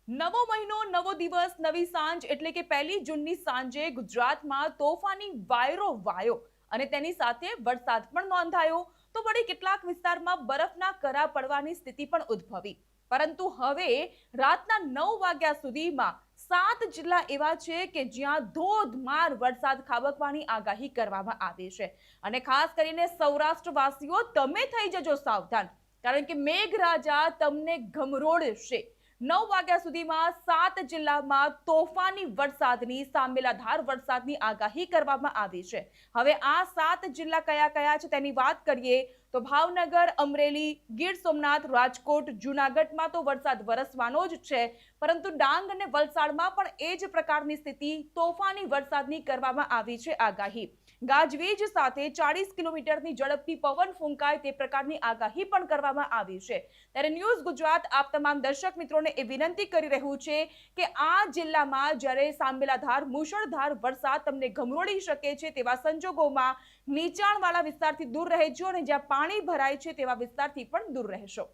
નવો મહિનો નવો દિવસ નવી સાંજ એટલે કે 1 જૂનની સાંજે ગુજરાતમાં તોફાની વાયરો વાયો અને તેની સાથે વરસાદ પણ નોંધાયો તો વળી કેટલાક વિસ્તારમાં બરફના કરા પડવાની સ્થિતિ પણ ઉદ્ભવી. પરંતુ હવે રાતના 9 વાગ્યા સુધીમાં 7 જિલ્લા એવા છે કે જ્યાં ધોધમાર વરસાદ ખાબકવાની આગાહી કરવામાં આવી છે. અને ખાસ કરીને સૌરાષ્ટ્રવાસીઓ તમે થઈ જજો સાવધાન, કારણ કે મેઘરાજા તમને ગમરોડશે. 9 વાગ્યા સુધીમાં 7 જિલ્લામાં તોફાની વરસાદની સામેલાધાર વરસાદની આગાહી કરવામાં આવી છે. હવે આ 7 જિલ્લા કયા કયા છે તેની વાત કરીએ તો ભાવનગર, અમરેલી, ગીર સોમનાથ, રાજકોટ, જૂનાગઢમાં તો વરસાદ વરસવાનો જ છે, પરંતુ ડાંગ અને વલસાડમાં પણ એ જ પ્રકારની સ્થિતિ તોફાની વરસાદની કરવામાં આવી છે આગાહી. ગાજવીજ સાથે 40 કિલોમીટરની ઝડપથી પવન ફૂંકાય તે પ્રકારની આગાહી પણ કરવામાં આવી છે. ત્યારે ન્યૂઝ ગુજરાત આપ તમામ દર્શક મિત્રોને એ વિનંતી કરી રહ્યું છે કે આ જિલ્લામાં જ્યારે સાંબેલાધાર મુશળધાર વરસાદ તમને ગમરોડી શકે છે તેવા સંજોગોમાં નીચાણવાળા વિસ્તારથી દૂર રહેજો અને જ્યાં પાણી ભરાય છે તેવા વિસ્તારથી પણ દૂર રહેશો.